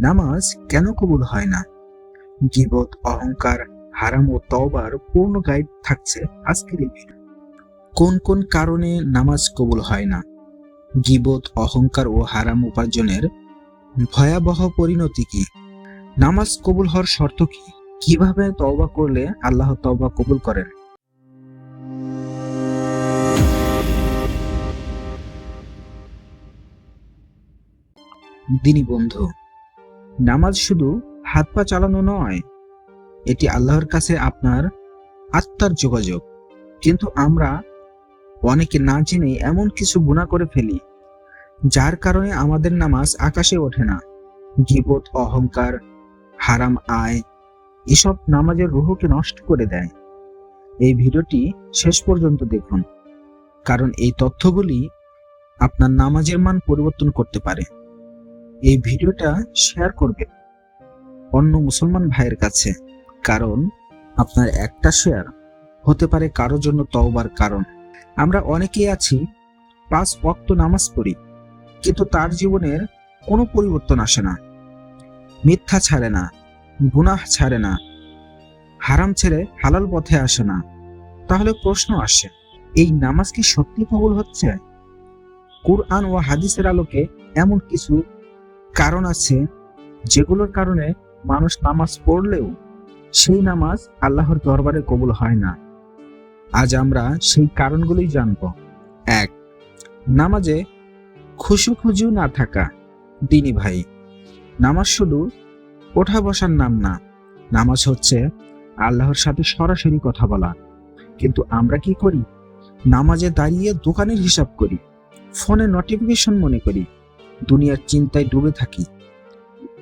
নামাজ কেন কবুল হয় না? গীবত, অহংকার, হারাম ও তওবার পূর্ণ গাইড থাকছে আজকের এই ভিডিও। কোন কোন কারণে নামাজ কবুল হয় না, গীবত, অহংকার ও হারাম উপার্জনের ভয়াবহ পরিণতি কি, নামাজ কবুল হওয়ার শর্ত কি, কিভাবে তওবা করলে আল্লাহ তওবা কবুল করেন। দিনী বন্ধু, নামাজ শুধু হাত পা চালানো নয়, এটি আল্লাহর কাছে আপনার আত্মার যোগাযোগ। কিন্তু আমরা অনেকে না জেনে এমন কিছু গুনাহ করে ফেলি যার কারণে আমাদের নামাজ আকাশে ওঠে না। গীবত, অহংকার, হারাম আয় এসব নামাজের রূহকে নষ্ট করে দেয়। এই ভিডিওটি শেষ পর্যন্ত দেখুন, কারণ এই তথ্যগুলি আপনার নামাজের মান পরিবর্তন করতে পারে। এই ভিডিওটা শেয়ার করবেন অন্য মুসলমান ভাইয়ের কাছে, কারণ আপনার একটা শেয়ার হতে পারে কারোর জন্য তওবার কারণ। আমরা অনেকেই আছি 5 ওয়াক্ত নামাজ পড়ি, কিন্তু তার জীবনের কোনো পরিবর্তন আসে না। মিথ্যা ছাড়ে না, গুনাহ ছাড়ে না, হারাম ছেড়ে হালাল পথে আসে না। তাহলে প্রশ্ন আসে, এই নামাজ কি সত্যি কবুল হচ্ছে? কুরআন ও হাদিসের আলোকে এমন কিছু কারণ আছে যেগুলোর কারণে মানুষ নামাজ পড়লেও সেই নামাজ আল্লাহর দরবারে কবুল হয় না। আজ আমরা সেই কারণগুলোই জানব। 1. নামাজে খুশু না থাকা। দিনী ভাই, নামাজ শুধু ওঠা বসার নাম না, নামাজ হচ্ছে আল্লাহর সাথে সরাসরি কথা বলা। কিন্তু আমরা কি করি? নামাজে দাঁড়িয়ে দোকানের হিসাব করি, ফোনে নোটিফিকেশন মনে করি, দুনিয়ার চিন্তায় ডুবে থাকি।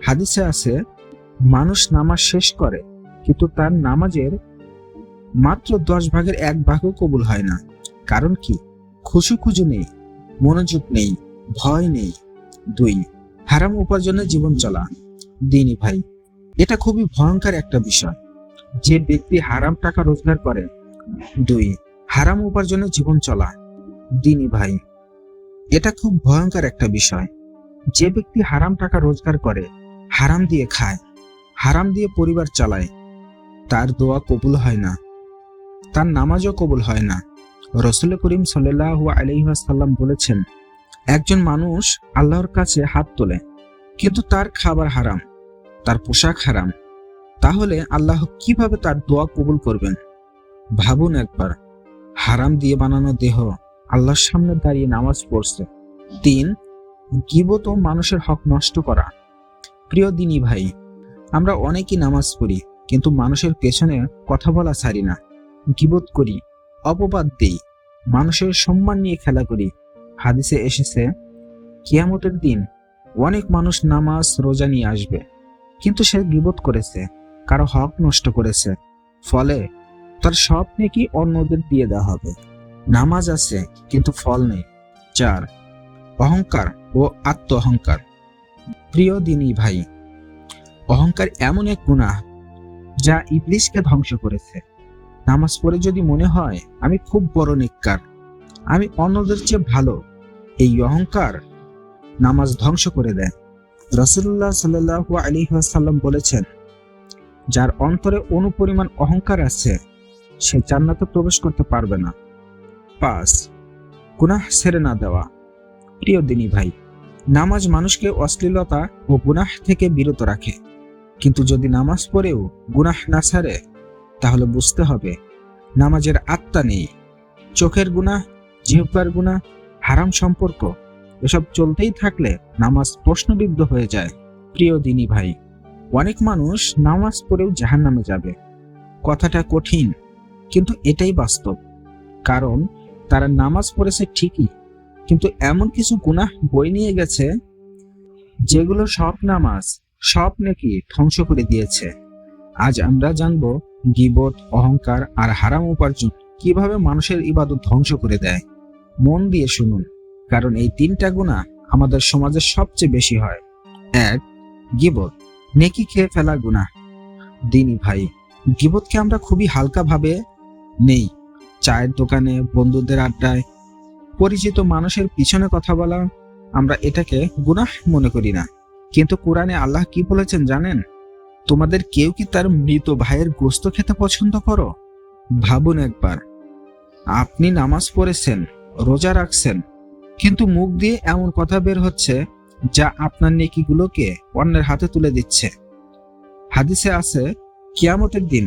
হাদিসে আছে, মানুষ নামাজ শেষ করে কিন্তু তার নামাজের মাত্র 10 ভাগের 1 ভাগও কবুল হয় না। কারণ কি? খুশু নেই, মনোযোগ নেই, ভয় নেই। 2. হারাম উপার্জনের জীবন চলা। দিনী ভাই, এটা খুবই ভয়ঙ্কর একটা বিষয়। যে ব্যক্তি হারাম টাকা রোজগার করে। 2. হারাম উপার্জনের জীবন চলা। দিনী ভাই, এটা খুব ভয়ঙ্কর একটা বিষয়। যে ব্যক্তি হারাম টাকা রোজগার করে, হারাম দিয়ে খায়, হারাম দিয়ে পরিবার চালায়, তার দোয়া কবুল হয় না, তার নামাজও কবুল হয় না। রাসূল করিম সাল্লাল্লাহু আলাইহি ওয়াসাল্লাম বলেছেন, একজন মানুষ আল্লাহর কাছে হাত তোলে কিন্তু তার খাবার হারাম, তার পোশাক হারাম, তাহলে আল্লাহ কিভাবে তার দোয়া কবুল করবেন? ভাবুন একবার, হারাম দিয়ে বানানো দেহ আল্লাহর সামনে দাঁড়িয়ে নামাজ পড়ছে। 3. গীবত ও মানুষের হক নষ্ট করা। প্রিয় দিনী ভাই, আমরা অনেকেই নামাজ পড়ি কিন্তু মানুষের পেছনে কথা বলা ছাড়ি না। গীবত করি, অপবাদ দেই, মানুষের সম্মান নিয়ে খেলা করি। হাদিসে এসেছে, কিয়ামতের দিন অনেক মানুষ নামাজ রোজা নিয়ে আসবে, কিন্তু সে গীবত করেছে, কারো হক নষ্ট করেছে, ফলে তার সব নেকি অন্যদের দিয়ে দেওয়া হবে। নামাজ আছে কিন্তু ফল নেই। 4. অহংকার ও আত্ম অহংকার। প্রিয় দিনী ভাই, অহংকার এমন এক গুনাহ যা ইবলিসকে ধ্বংস করেছে। নামাজ পড়ে যদি মনে হয় আমি খুব বড় নেককার, আমি অন্যদের চেয়ে ভালো, এই অহংকার নামাজ ধ্বংস করে দেয়। রাসূলুল্লাহ সাল্লাল্লাহু আলাইহি ওয়াসাল্লাম বলেছেন, যার অন্তরে অনুপরিমাণ অহংকার আছে সে জান্নাতে প্রবেশ করতে পারবে না। 5. গুনাহ ছেড়ে না দেওয়া। প্রিয় দিনী ভাই, নামাজ মানুষকে অশ্লীলতা ও গুনাহ থেকে বিরত রাখে, কিন্তু যদি নামাজ পড়েও গুনাহ না ছাড়ে তাহলে বুঝতে হবে নামাজের আত্মা নেই। চোখের গুনাহ, জিহ্বার গুনাহ, হারাম সম্পর্ক এসব চলতেই থাকলে নামাজ প্রশ্নবিদ্ধ হয়ে যায়। প্রিয় দিনী ভাই, অনেক মানুষ নামাজ পড়েও জাহান্নামে যাবে। কথাটা কঠিন, কিন্তু এটাই বাস্তব। কারণ তারা নামাজ পড়েছে ঠিকই, কিন্তু এমন কিছু গুনাহ বয়ে নিয়ে গেছে যেগুলো সব নামাজ, সব নেকি ধ্বংস করে দিয়েছে। আজ আমরা জানব গীবত, অহংকার আর হারাম উপার্জন কিভাবে মানুষের ইবাদত ধ্বংস করে দেয়। মন দিয়ে শুনুন, কারণ এই 3টা গুনাহ আমাদের সমাজে সবচেয়ে বেশি হয়। 1. গীবত, নেকি খেয়ে ফেলা গুনাহ। দিনী ভাই, গীবতকে আমরা খুবই হালকা ভাবে নেই। চায়ের দোকানে, বন্ধুদের আড্ডায়, পরিচিত মানুষের পিছনে কথা বলা, আমরা এটাকে গুনাহ মনে করি না। কিন্তু কোরআনে আল্লাহ কি বলেছেন জানেন? তোমাদের কেউ কি তার মৃত ভাইয়ের গোশত খেতে পছন্দ করো? ভাবুন একবার, আপনি নামাজ পড়েছেন, রোজা রাখছেন, কিন্তু মুখ দিয়ে এমন কথা বের হচ্ছে যা আপনার নেকিগুলোকে অন্যের হাতে তুলে দিচ্ছে। হাদিসে আছে, কিয়ামতের দিন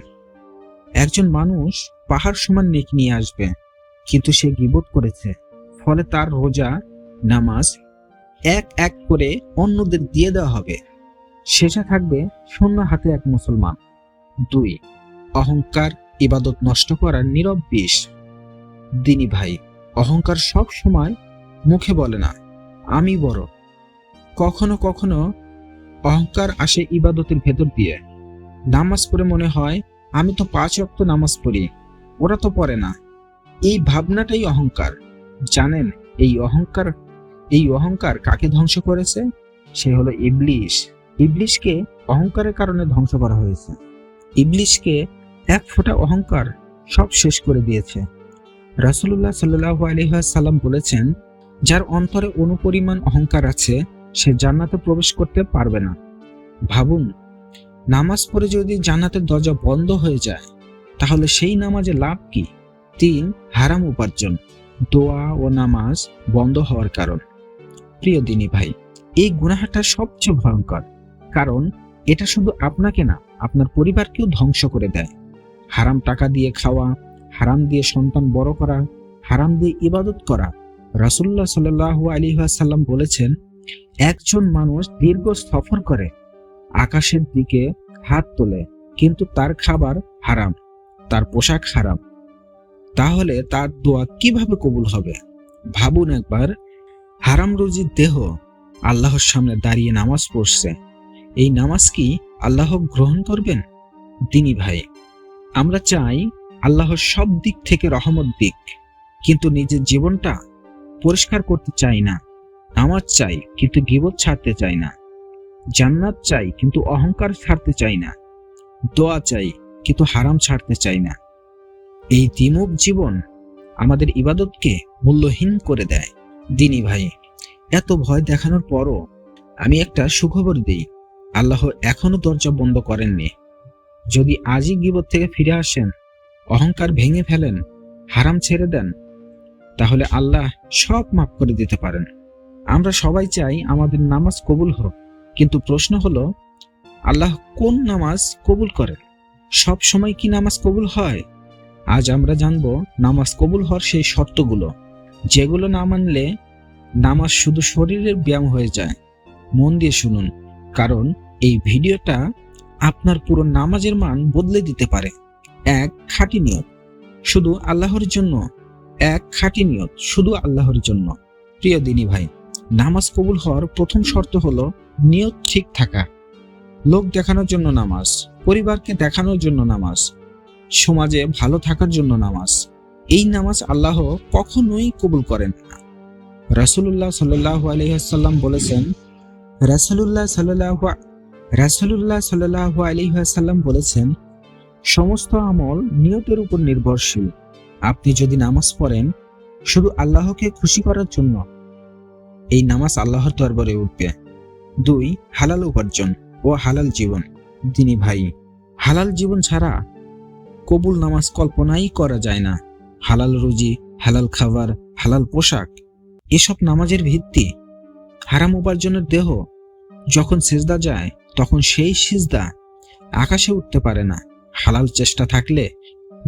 একজন মানুষ পাহাড় সমান নেকি নিয়ে আসবে, কিন্তু সে গীবত করেছে, ফলে তার রোজা, নামাজ এক এক করে অন্যদের দিয়ে দেওয়া হবে। শেষে থাকবে শূন্য হাতে এক মুসলমান। 2, অহংকার ইবাদত নষ্ট করার নীরব বিষ। দিনী ভাই, অহংকার সব সময় মুখে বলে না আমি বড়। কখনো কখনো অহংকার আসে ইবাদতের ভেতর দিয়ে। নামাজ পড়ে মনে হয় আমি তো 5 ওয়াক্ত নামাজ পড়ি, ওরা তো পড়ে না। এই ভাবনাটাই অহংকার। জানেন এই অহংকার কাকে ধ্বংস করেছে? সে হলো ইবলিশ। ইবলিশকে অহংকারের কারণে ধ্বংস করা হয়েছে। ইবলিশকে এক ফোঁটা অহংকার সব শেষ করে দিয়েছে। রাসূলুল্লাহ সাল্লাল্লাহু আলাইহি ওয়াসাল্লাম বলেছেন, যার অন্তরে অনুপরিমাণ অহংকার আছে সে জান্নাতে প্রবেশ করতে পারবে না। ভাবুন, নামাজ পড়ে যদি জান্নাতের দরজা বন্ধ হয়ে যায় তাহলে সেই নামাজে লাভ কি? 3, হারাম উপার্জন, দোয়া ও নামাজ বন্ধ হওয়ার কারণ। প্রিয় দিনী ভাই, এই গুনাহটা সবচেয়ে ভয়ঙ্কর, কারণ এটা শুধু আপনাকে না, আপনার পরিবারকেও ধ্বংস করে দেয়। হারাম টাকা দিয়ে খাওয়া, হারাম দিয়ে সন্তান বড় করা, হারাম দিয়ে ইবাদত করা। রাসূলুল্লাহ সাল্লাল্লাহু আলাইহি ওয়াসাল্লাম বলেছেন, একজন মানুষ দীর্ঘ সফর করে, আকাশের দিকে হাত তোলে, কিন্তু তার খাবার হারাম, তার পোশাক হারাম, তাহলে তার দোয়া কিভাবে কবুল হবে? ভাবুন একবার, হারাম রুজির দেহ আল্লাহর সামনে দাঁড়িয়ে নামাজ পড়ছে, এই নামাজ কি আল্লাহ গ্রহণ করবেন? দিনী ভাই, আমরা চাই আল্লাহর সব দিক থেকে রহমত দিক, কিন্তু নিজের জীবনটা পরিষ্কার করতে চাই না। নামাজ চাই কিন্তু গীবত ছাড়তে চাই না। জান্নাত চাই কিন্তু অহংকার ছাড়তে চাই না। দোয়া চাই কিন্তু হারাম ছাড়তে চাই না। এই দ্বিমুখ জীবন আমাদের ইবাদতকে মূল্যহীন করে দেয়। দিনী ভাই, এত ভয় দেখানোর পরও আমি একটা সুখবর দিই, আল্লাহ এখনো দরজা বন্ধ করেননি। যদি আজই গীবত থেকে ফিরে আসেন, অহংকার ভেঙে ফেলেন, হারাম ছেড়ে দেন, তাহলে আল্লাহ সব মাফ করে দিতে পারেন। আমরা সবাই চাই আমাদের নামাজ কবুল হোক, কিন্তু প্রশ্ন হলো, আল্লাহ কোন নামাজ কবুল করেন? সব সময় কি নামাজ কবুল হয়? আজ আমরা জানবো নামাজ কবুল হওয়ার সেই শর্তগুলো, যেগুলো না মানলে নামাজ শুধু শরীরের ব্যায়াম হয়ে যায়। মন দিয়ে শুনুন, কারণ এই ভিডিওটা আপনার পুরো নামাজের মান বদলে দিতে পারে। 1, খাঁটি নিয়ত, শুধু আল্লাহর জন্য। 1, খাঁটি নিয়ত, শুধু আল্লাহর জন্য। প্রিয় দিনী ভাই, নামাজ কবুল হওয়ার প্রথম শর্ত হলো নিয়ত ঠিক থাকা। লোক দেখানোর জন্য নামাজ, পরিবারকে দেখানোর জন্য নামাজ, সমাজে ভালো থাকার জন্য নামাজ, এই নামাজ আল্লাহ কখনোই কবুল করেন না। রাসূলুল্লাহ সাল্লাল্লাহু আলাইহি ওয়াসাল্লাম বলেছেন, রাসূলুল্লাহ সাল্লাল্লাহু আলাইহি ওয়াসাল্লাম বলেছেন, সমস্ত আমল নিয়তের উপর নির্ভরশীল। আপনি যদি নামাজ পড়েন শুধু আল্লাহকে খুশি করার জন্য, এই নামাজ আল্লাহর দরবারে উঠবে। 2, হালাল উপার্জন ও হালাল জীবন। দিনী ভাই, হালাল জীবন ছাড়া কবুল নামাজ কল্পনাই করা যায় না। হালাল রুজি, হালাল খাবার, হালাল পোশাক, এসব নামাজের ভিত্তি। হারাম উপার্জনের দেহ যখন সিজদা যায় তখন সেই সিজদা আকাশে উঠতে পারে না। হালাল চেষ্টা থাকলে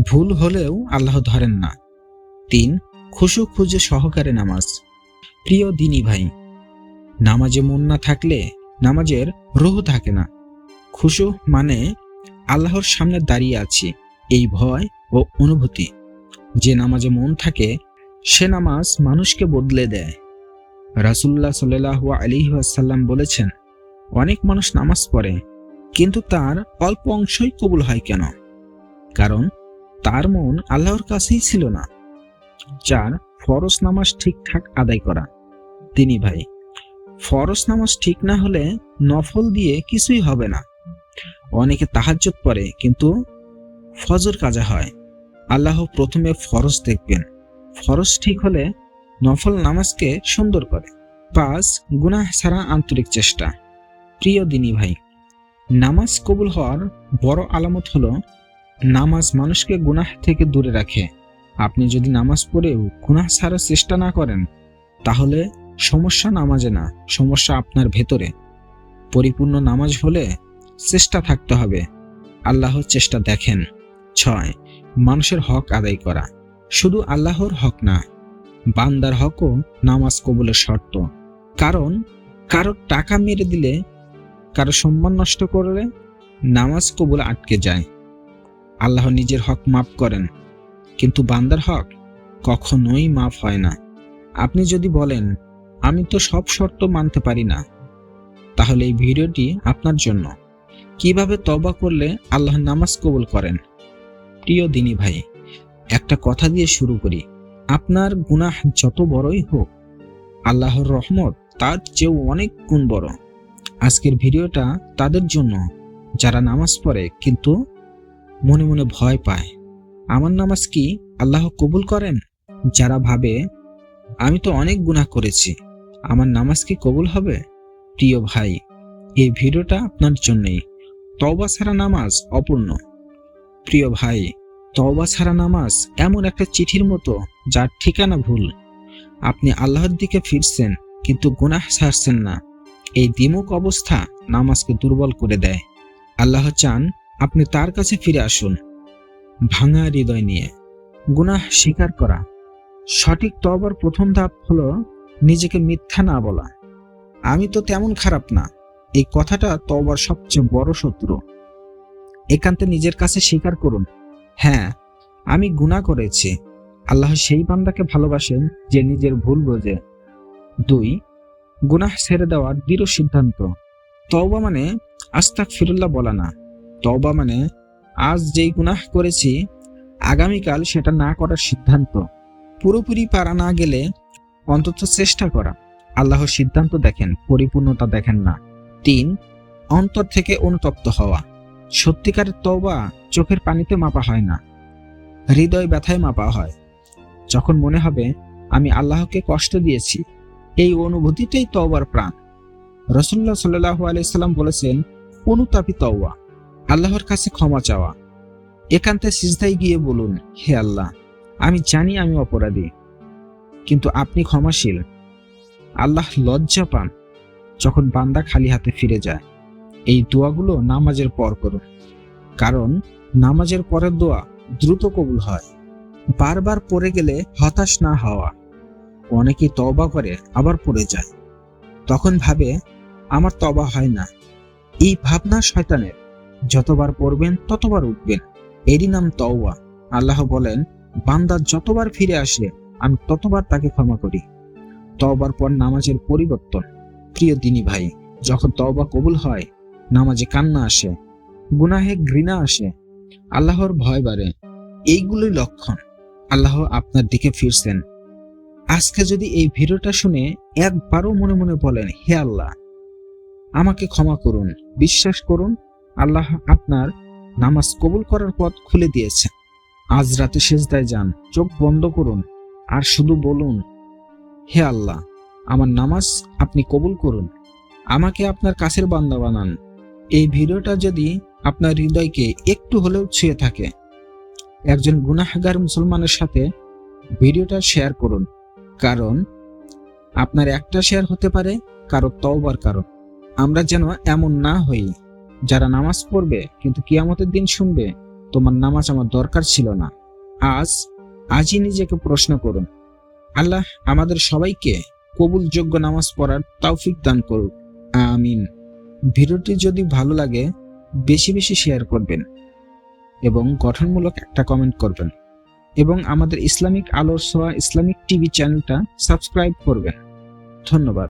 ভুল হলেও আল্লাহ ধরেন না। 3, খুশু খুঁজে সহকারে নামাজ। প্রিয় দিনী ভাই, নামাজে মন না থাকলে নামাজের রূহ থাকে না। খুশু মানে আল্লাহর সামনে দাঁড়িয়ে আছি, এই ভয় ও অনুভূতি। যে নামাজে মন থাকে সে নামাজ মানুষকে বদলে দেয়। রাসূলুল্লাহ সাল্লাল্লাহু আলাইহি ওয়াসাল্লাম বলেছেন, অনেক মানুষ নামাজ পড়ে কিন্তু তার অল্প অংশই কবুল হয় কেন? কারণ তার মন আল্লাহর কাছেই ছিল না। 4, ফরজ নামাজ ঠিকঠাক আদায় করা। দিনী ভাই, ফরজ নামাজ ঠিক না হলে নফল দিয়ে কিছুই হবে না। অনেকে তাহাজ্জুদ পড়ে কিন্তু ফজর কাজা হয়। আল্লাহ প্রথমে ফরজ দেখবেন, ফরজ ঠিক হলে নফল নামাজকে সুন্দর করে। 5, গুনাহ ছাড়া আন্তরিক চেষ্টা। প্রিয় দিনী ভাই, নামাজ কবুল হওয়ার বড় আলামত হলো নামাজ মানুষকে গুনাহ থেকে দূরে রাখে। আপনি যদি নামাজ পড়েও গুনাহ ছাড়ার চেষ্টা না করেন, তাহলে সমস্যা নামাজে না, সমস্যা আপনার ভেতরে। পরিপূর্ণ নামাজ হলে চেষ্টা থাকতে হবে, আল্লাহর চেষ্টা দেখেন। 6. মানুষের হক আদায় করা। শুধু আল্লাহর হক না, বান্দার হকও নামাজ কবুলের শর্ত। কারণ কারো টাকা মেরে দিলে, কারো সম্মান নষ্ট করলে নামাজ কবুল আটকে যায়। আল্লাহ নিজের হক মাফ করেন, কিন্তু বান্দার হক কখনোই মাফ হয় না। আপনি যদি বলেন আমি তো সব শর্ত মানতে পারি না, তাহলে এই ভিডিওটি আপনার জন্য। কিভাবে তওবা করলে আল্লাহ নামাজ কবুল করেন। প্রিয় দিনী ভাই, একটা কথা দিয়ে শুরু করি। আপনার গুনাহ যত বড়ই হোক, আল্লাহর রহমত তার চেয়েও অনেক গুণ বড়। আজকের ভিডিওটা তাদের জন্য যারা নামাজ পড়ে কিন্তু মনে মনে ভয় পায়, আমার নামাজ কি আল্লাহ কবুল করেন? যারা ভাবে আমি তো অনেক গুনাহ করেছি, আমার নামাজ কি কবুল হবে? প্রিয় ভাই, এই ভিডিওটা আপনার জন্যই। তওবা ছাড়া নামাজ অপূর্ণ। প্রিয় ভাই, তওবা ছাড়া নামাজ এমন একটা চিঠির মতো যার ঠিকানা ভুল। আপনি আল্লাহর দিকে ফিরছেন কিন্তু গুনাহ ছাড়ছেন না। এই দ্বিমুখ অবস্থা নামাজকে দুর্বল করে দেয়। আল্লাহ চান আপনি তার কাছে ফিরে আসুন ভাঙা হৃদয় নিয়ে। গুনাহ স্বীকার করা। সঠিক তওবার প্রথম ধাপ হলো নিজেকে মিথ্যা না বলা। আমি তো তেমন খারাপ না, এই কথাটা তওবার সবচেয়ে বড় শত্রু। একান্তে নিজের কাছে স্বীকার করুন, হ্যাঁ আমি গুনাহ করেছি। আল্লাহ সেই বান্দাকে ভালোবাসেন যে নিজের ভুল বোঝে। 2. গুনাহ ছেড়ে দেওয়ার দৃঢ় সিদ্ধান্ত। তওবা মানে আস্তাগফিরুল্লাহ বলা না। তওবা মানে আজ যেই গুনাহ করেছি আগামীকাল সেটা না করার সিদ্ধান্ত। পুরোপুরি পারা না গেলে অন্তত চেষ্টা করা। আল্লাহর সিদ্ধান্ত দেখেন, পরিপূর্ণতা দেখেন না। 3. অন্তর থেকে অনুতপ্ত হওয়া। সত্যিকারের তওবা চোখের পানিতে মাপা হয় না, হৃদয় ব্যথায় মাপা হয়। যখন মনে হবে আমি আল্লাহকে কষ্ট দিয়েছি, এই অনুভূতিটাই তওবার প্রাণ। রাসূলুল্লাহ সাল্লাল্লাহু আলাইহি সাল্লাম বলেছেন, অনুতাপী তওবা, আল্লাহর কাছে ক্ষমা চাওয়া। একান্তে সিজদায় গিয়ে বলুন, হে আল্লাহ, আমি জানি আমি অপরাধী, কিন্তু আপনি ক্ষমাশীল। আল্লাহ লজ্জা পান যখন বান্দা খালি হাতে ফিরে যায়। এই দোয়াগুলো নামাজের পর করুন, কারণ নামাজের পরের দোয়া দ্রুত কবুল হয়। বারবার পড়ে গেলে হতাশ না হওয়া। অনেকেই তওবা করে আবার পড়ে যায়, তখন ভাবে আমার তওবা হয় না। এই ভাবনা শয়তানের। যতবার পড়বেন ততবার উঠবেন, এরই নাম তওবা। আল্লাহ বলেন, বান্দা যতবার ফিরে আসে আমি ততবার তাকে ক্ষমা করি। তওবার পর নামাজের পরিবর্তন। প্রিয় দিনী ভাই, যখন তওবা কবুল হয়, নামাজে কান্না আসে, গুনাহে ঘৃণা আসে, আল্লাহর ভয় বাড়ে। এইগুলোই লক্ষণ আল্লাহ আপনার দিকে ফিরছেন। আজকে যদি এই ভিডিওটা শুনে একবারও মনে মনে বলেন, হে আল্লাহ আমাকে ক্ষমা করুন, বিশ্বাস করুন আল্লাহ আপনার নামাজ কবুল করার পথ খুলে দিয়েছে। আজ রাতে সিজদায় যান, চোখ বন্ধ করুন আর শুধু বলুন, হে আল্লাহ আমার নামাজ আপনি কবুল করুন, আমাকে আপনার কাছের বান্দা বানান। এই ভিডিওটা যদি আপনার হৃদয়কে একটু হলেও ছুঁয়ে থাকে, একজন গুনাহগার মুসলমানের সাথে ভিডিওটা শেয়ার করুন, কারণ আপনার একটা শেয়ার হতে পারে কারো তওবার কারণ। আমরা যেন এমন না হই যারা নামাজ পড়বে কিন্তু কিয়ামতের দিন শুনবে, তোমার নামাজ আমার দরকার ছিল না। আজই নিজেকে প্রশ্ন করুন। আল্লাহ আমাদের সবাইকে কবুলযোগ্য নামাজ পড়ার তৌফিক দান করুক, আমিন। ভিডিওটি যদি ভালো লাগে বেশি বেশি শেয়ার করবেন এবং গঠনমূলক একটা কমেন্ট করবেন, এবং আমাদের ইসলামিক আলোর ছোঁয়া ইসলামিক টিভি চ্যানেলটা সাবস্ক্রাইব করবেন। ধন্যবাদ।